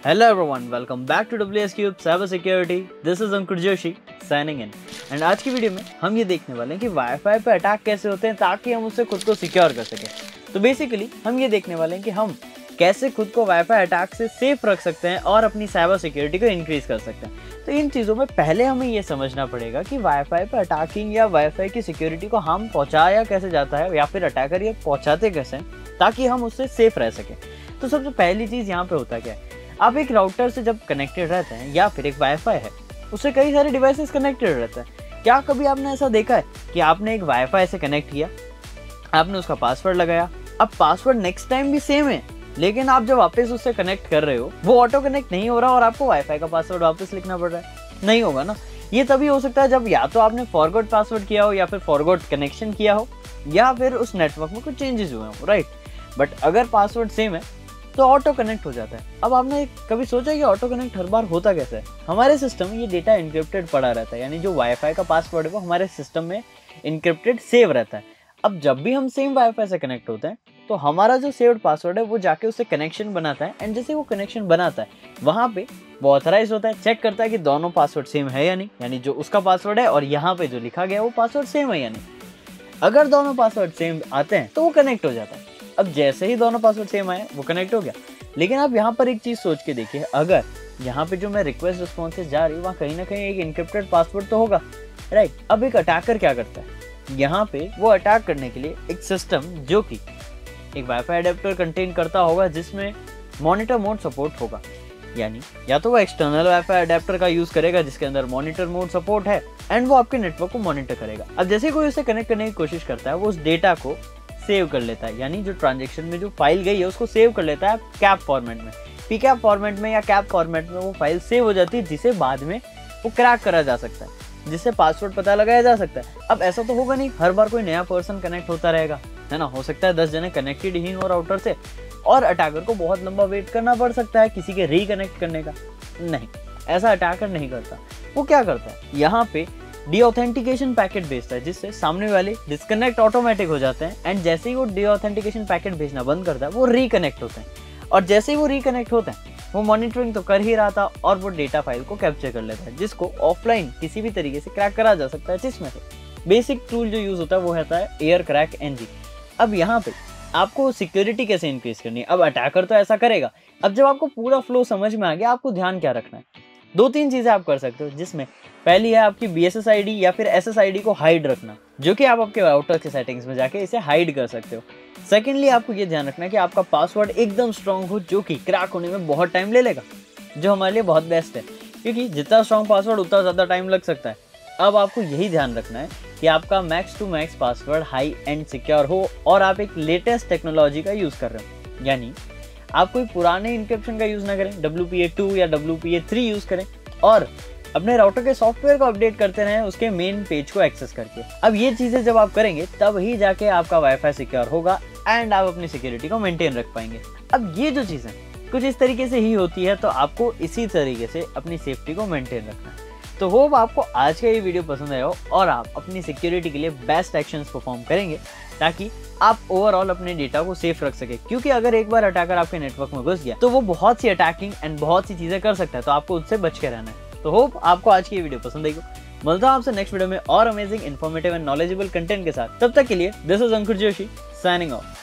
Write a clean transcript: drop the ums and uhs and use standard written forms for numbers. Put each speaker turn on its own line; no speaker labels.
Hello everyone, welcome back to WS Cube Cyber Security. This is Ankur Joshi signing in. And आज की video में हम ये देखने वाले हैं कि वाईफाई पे अटैक कैसे होते हैं ताकि हम उससे खुद को सिक्योर कर सकें। तो बेसिकली हम ये देखने वाले हैं कि हम कैसे खुद को वाईफाई अटैक से सेफ रख सकते हैं और अपनी साइबर सिक्योरिटी को इंक्रीज कर सकते हैं। तो इन चीज़ों में पहले हमें ये समझना पड़ेगा कि वाईफाई पर अटैकिंग या वाईफाई की सिक्योरिटी को हम पहुँचाया कैसे जाता है या फिर अटैकर ये पहुँचाते कैसे हैं ताकि हम उससे सेफ रह सकें। तो सबसे पहली चीज़ यहाँ पे होता क्या है, आप एक राउटर से जब कनेक्टेड रहते हैं या फिर एक वाईफाई है उससे कई सारे डिवाइसेस कनेक्टेड रहते हैं। क्या कभी आपने ऐसा देखा है कि आपने एक वाईफाई से कनेक्ट किया, आपने उसका पासवर्ड लगाया, अब पासवर्ड नेक्स्ट टाइम भी सेम है, लेकिन आप जब वापस उससे कनेक्ट कर रहे हो वो ऑटो कनेक्ट नहीं हो रहा और आपको वाईफाई का पासवर्ड वापस लिखना पड़ रहा है? नहीं होगा ना। ये तभी हो सकता है जब या तो आपने फॉरगॉट पासवर्ड किया हो या फिर फॉरगॉट कनेक्शन किया हो या फिर उस नेटवर्क में कुछ चेंजेस हुए हो, राइट। बट अगर पासवर्ड सेम है तो ऑटो कनेक्ट हो जाता है। अब आपने कभी सोचा कि ऑटो कनेक्ट हर बार होता कैसे है? हमारे सिस्टम में ये डेटा इनक्रिप्टेड पड़ा रहता है, यानी जो वाईफाई का पासवर्ड है वो हमारे सिस्टम में इनक्रिप्टेड सेव रहता है। अब जब भी हम सेम वाईफाई से कनेक्ट होते हैं तो हमारा जो सेव्ड पासवर्ड है वो जाके उससे कनेक्शन बनाता है एंड जैसे वो कनेक्शन बनाता है वहाँ पे वो ऑथराइज होता है, चेक करता है कि दोनों पासवर्ड सेम है या नहीं, यानी जो उसका पासवर्ड है और यहाँ पे जो लिखा गया वो पासवर्ड सेम है या नहीं। अगर दोनों पासवर्ड सेम आते हैं तो वो कनेक्ट हो जाता है। अब जैसे ही दोनों पासवर्ड सेम आए वो कनेक्ट हो गया। लेकिन आप यहाँ पर एक चीज़ सोच के देखिए, अगर यहाँ पे जो मैं रिक्वेस्ट रिस्पॉन्सेज जा रही हूँ वहाँ कहीं ना कहीं एक इनक्रिप्टेड पासवर्ड तो होगा, राइट। अब एक अटैकर क्या करता है, यहाँ पे वो अटैक करने के लिए एक सिस्टम जो कि एक वाईफाई अडेप्टर कंटेन करता होगा जिसमें मॉनिटर मोड सपोर्ट होगा, यानी या तो वो एक्सटर्नल वाईफाई अडेप्टर का यूज करेगा जिसके अंदर मॉनिटर मोड सपोर्ट है एंड वो आपके नेटवर्क को मॉनिटर करेगा। अब जैसे कोई उसे कनेक्ट करने की कोशिश करता है वो उस डेटा को सेव कर लेता है, यानी जो ट्रांजैक्शन में जो फाइल गई है उसको सेव कर लेता है कैप फॉर्मेट में, पीकैप फॉर्मेट में या कैप फॉर्मेट में वो फाइल सेव हो जाती है जिसे बाद में वो क्रैक करा जा सकता है, जिससे पासवर्ड पता लगाया जा सकता है। अब ऐसा तो होगा नहीं हर बार कोई नया पर्सन कनेक्ट होता रहेगा, है ना। हो सकता है 10 जने कनेक्टेड ही हो राउटर से और अटैकर को बहुत लंबा वेट करना पड़ सकता है किसी के रिकनेक्ट करने का। नहीं, ऐसा अटैकर नहीं करता। वो क्या करता है, यहाँ पे डीऑथेंटिकेशन पैकेट भेजता है जिससे सामने वाले डिस्कनेक्ट ऑटोमेटिक हो जाते हैं एंड जैसे ही वो डीऑथेंटिकेशन पैकेट भेजना बंद करता है वो रिकनेक्ट होते हैं और जैसे ही वो रिकनेक्ट होते हैं वो मॉनिटरिंग तो कर ही रहा था और वो डेटा फाइल को कैप्चर कर लेता है जिसको ऑफलाइन किसी भी तरीके से क्रैक करा जा सकता है, जिसमें से बेसिक टूल जो यूज होता है वो होता है एयर क्रैक एनजी। अब यहाँ पे आपको सिक्योरिटी कैसे इंक्रीज करनी है, अब अटैकर तो ऐसा करेगा। अब जब आपको पूरा फ्लो समझ में आ गया आपको ध्यान क्या रखना है, 2-3 चीजें आप कर सकते हो, जिसमें पहली है आपकी BSSID या फिर SSID को हाइड रखना, जो कि आप आपके राउटर के सेटिंग्स में जाके इसे हाइड कर सकते हो। सेकेंडली आपको ये ध्यान रखना है कि आपका पासवर्ड एकदम स्ट्रांग हो जो कि क्रैक होने में बहुत टाइम ले लेगा, जो हमारे लिए बहुत बेस्ट है क्योंकि जितना स्ट्रांग पासवर्ड उतना ज़्यादा टाइम लग सकता है। अब आपको यही ध्यान रखना है कि आपका max to max password high and secure हो और आप एक लेटेस्ट टेक्नोलॉजी का यूज़ कर रहे हो, यानी आप कोई पुराने इंक्रिप्शन का यूज़ ना करें, WPA2 या WPA3 यूज़ करें और अपने राउटर के सॉफ्टवेयर को अपडेट करते रहें उसके मेन पेज को एक्सेस करके। अब ये चीज़ें जब आप करेंगे तब ही जाके आपका वाईफाई सिक्योर होगा एंड आप अपनी सिक्योरिटी को मेंटेन रख पाएंगे। अब ये जो चीज़ें कुछ इस तरीके से ही होती है तो आपको इसी तरीके से अपनी सेफ्टी को मेंटेन रखना है। तो होप आपको आज का ये वीडियो पसंद आया हो और आप अपनी सिक्योरिटी के लिए बेस्ट एक्शंस परफॉर्म करेंगे ताकि आप ओवरऑल अपने डेटा को सेफ रख सके, क्योंकि अगर एक बार अटैकर आपके नेटवर्क में घुस गया तो वो बहुत सी अटैकिंग एंड बहुत सी चीजें कर सकता है, तो आपको उससे बच के रहना है। तो होप आपको आज की ये वीडियो पसंद आई हो। मिलता हूं आपसे नेक्स्ट वीडियो में और amazing informative and knowledgeable content के साथ। तब तक के लिए this is Ankur Joshi signing off.